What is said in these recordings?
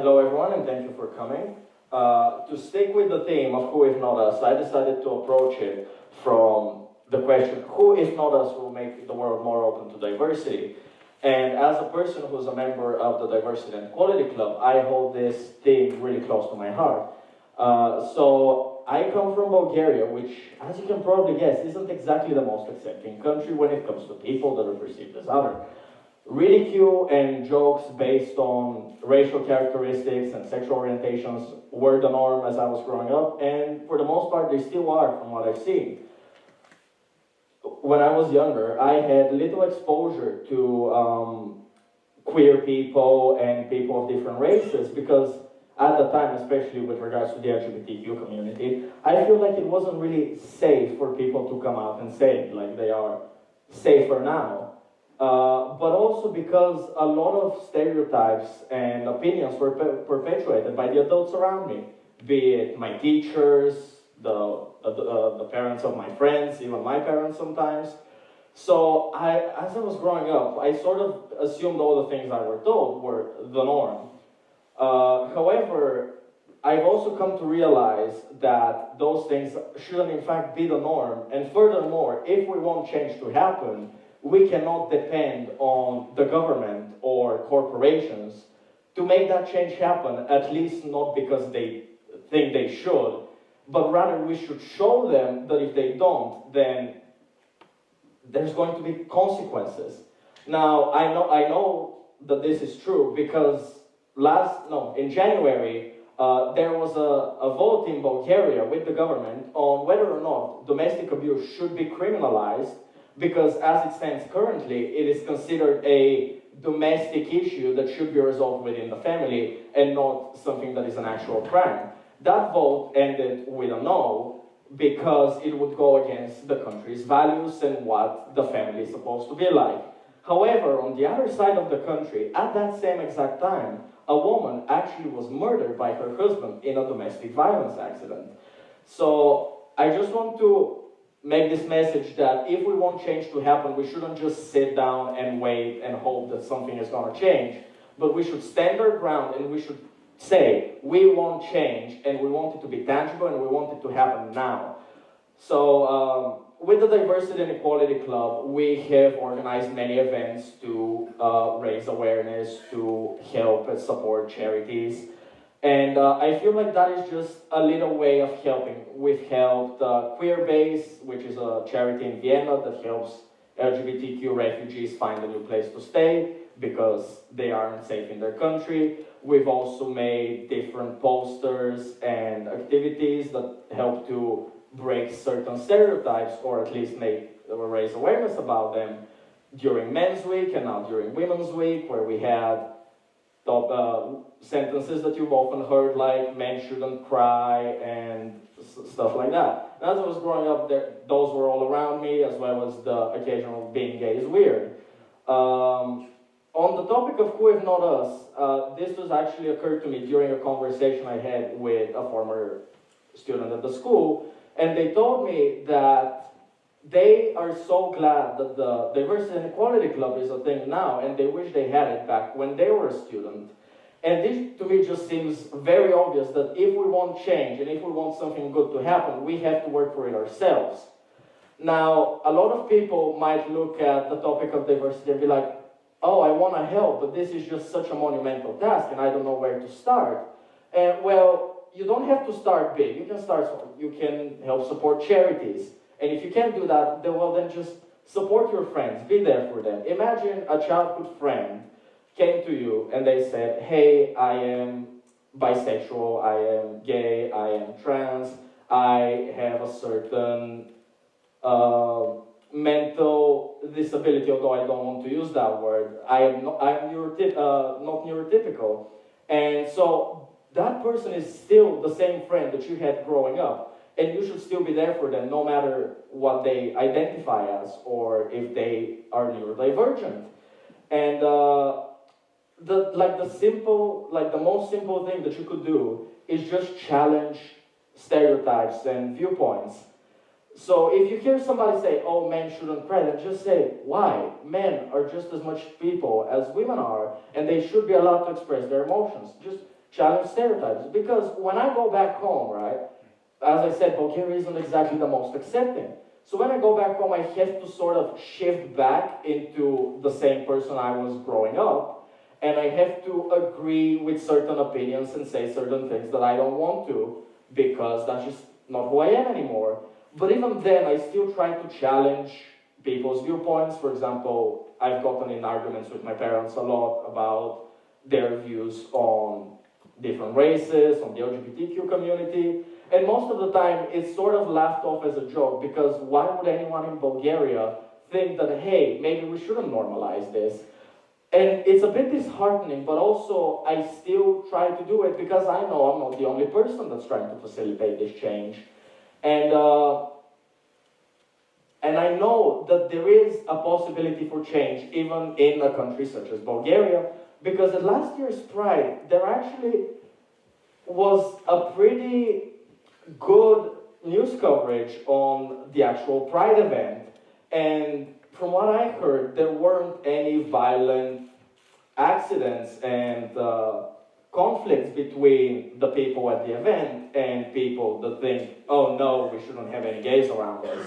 Hello everyone, and thank you for coming. To stick with the theme of who if not us, I decided to approach it from the question, who if not us will make the world more open to diversity? And as a person who's a member of the Diversity and Equality Club, I hold this theme really close to my heart. So I come from Bulgaria, which, as you can probably guess, isn't exactly the most accepting country when it comes to people that are perceived as other. Ridicule and jokes based on racial characteristics and sexual orientations were the norm as I was growing up, and for the most part, they still are from what I've seen. When I was younger, I had little exposure to queer people and people of different races because at the time, especially with regards to the LGBTQ community, I feel like it wasn't really safe for people to come out and say it like they are safer now. But also because a lot of stereotypes and opinions were perpetuated by the adults around me, be it my teachers, the parents of my friends, even my parents sometimes. So as I was growing up, I sort of assumed all the things I were told were the norm. However, I've also come to realize that those things shouldn't in fact be the norm. And furthermore, if we want change to happen, we cannot depend on the government or corporations to make that change happen, at least not because they think they should, but rather we should show them that if they don't, then there's going to be consequences. Now, I know that this is true because in January, there was a vote in Bulgaria with the government on whether or not domestic abuse should be criminalized, because as it stands currently, it is considered a domestic issue that should be resolved within the family and not something that is an actual crime. That vote ended with a no because it would go against the country's values and what the family is supposed to be like. However, on the other side of the country, at that same exact time, a woman actually was murdered by her husband in a domestic violence accident. So I just want to make this message that if we want change to happen, we shouldn't just sit down and wait and hope that something is going to change, but we should stand our ground and we should say, we want change and we want it to be tangible and we want it to happen now. So with the Diversity and Equality Club, we have organized many events to raise awareness, to help and support charities. And I feel like that is just a little way of helping. We've helped Queerbase, which is a charity in Vienna that helps LGBTQ refugees find a new place to stay because they aren't safe in their country. We've also made different posters and activities that help to break certain stereotypes or at least raise awareness about them during Men's Week and now during Women's Week, where we had sentences that you've often heard, like men shouldn't cry and stuff like that. And as I was growing up, those were all around me, as well as the occasional being gay is weird. On the topic of who if not us, this was actually occurred to me during a conversation I had with a former student at the school, and they told me that they are so glad that the Diversity and Equality Club is a thing now, and they wish they had it back when they were a student. And this, to me, just seems very obvious that if we want change and if we want something good to happen, we have to work for it ourselves. Now, a lot of people might look at the topic of diversity and be like, oh, I want to help, but this is just such a monumental task, and I don't know where to start. And, well, you don't have to start big. You can start small. You can help support charities. And if you can't do that, then just support your friends. Be there for them. Imagine a childhood friend came to you and they said, hey, I am bisexual, I am gay, I am trans, I have a certain mental disability, although I don't want to use that word. I'm not neurotypical. And so that person is still the same friend that you had growing up. And you should still be there for them no matter what they identify as or if they are neurodivergent. And the most simple thing that you could do is just challenge stereotypes and viewpoints. So if you hear somebody say, oh, men shouldn't cry, then just say, why? Men are just as much people as women are, and they should be allowed to express their emotions. Just challenge stereotypes. Because when I go back home, right, as I said, Bulgaria isn't exactly the most accepting. So when I go back home, I have to sort of shift back into the same person I was growing up, and I have to agree with certain opinions and say certain things that I don't want to, because that's just not who I am anymore. But even then, I still try to challenge people's viewpoints. For example, I've gotten in arguments with my parents a lot about their views on different races, on the LGBTQ community. And most of the time, it's sort of laughed off as a joke, because why would anyone in Bulgaria think that, hey, maybe we shouldn't normalize this? And it's a bit disheartening, but also I still try to do it because I know I'm not the only person that's trying to facilitate this change. And I know that there is a possibility for change, even in a country such as Bulgaria, because at last year's Pride, there actually was a pretty good news coverage on the actual Pride event. And from what I heard, there weren't any violent accidents and conflicts between the people at the event and people that think, oh no, we shouldn't have any gays around us.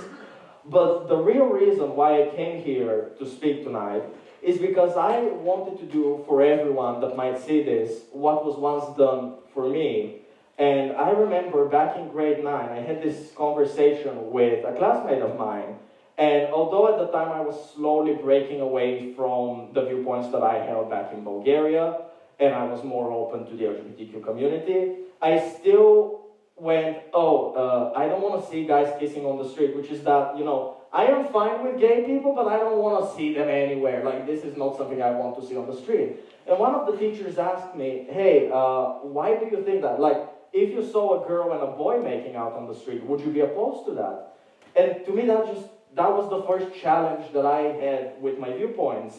But the real reason why I came here to speak tonight is because I wanted to do for everyone that might see this what was once done for me. And I remember back in grade 9, I had this conversation with a classmate of mine. And although at the time I was slowly breaking away from the viewpoints that I held back in Bulgaria, and I was more open to the LGBTQ community, I still went, I don't want to see guys kissing on the street, which is that, you know, I am fine with gay people, but I don't want to see them anywhere. Like, this is not something I want to see on the street. And one of the teachers asked me, hey, why do you think that? Like, if you saw a girl and a boy making out on the street, would you be opposed to that? And to me, that was the first challenge that I had with my viewpoints.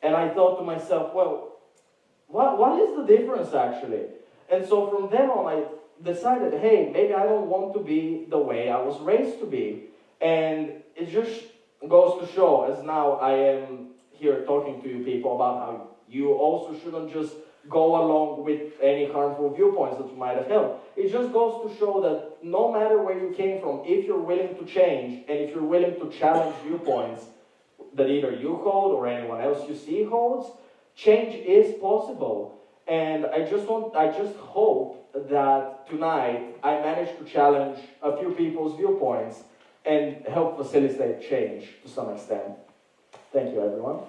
And I thought to myself, well, what is the difference actually? And so from then on, I decided, hey, maybe I don't want to be the way I was raised to be. And it just goes to show, as now I am here talking to you people about how you also shouldn't just go along with any harmful viewpoints that you might have held. It just goes to show that no matter where you came from, if you're willing to change, and if you're willing to challenge viewpoints that either you hold or anyone else you see holds, change is possible. And I just hope that tonight I managed to challenge a few people's viewpoints and help facilitate change to some extent. Thank you, everyone.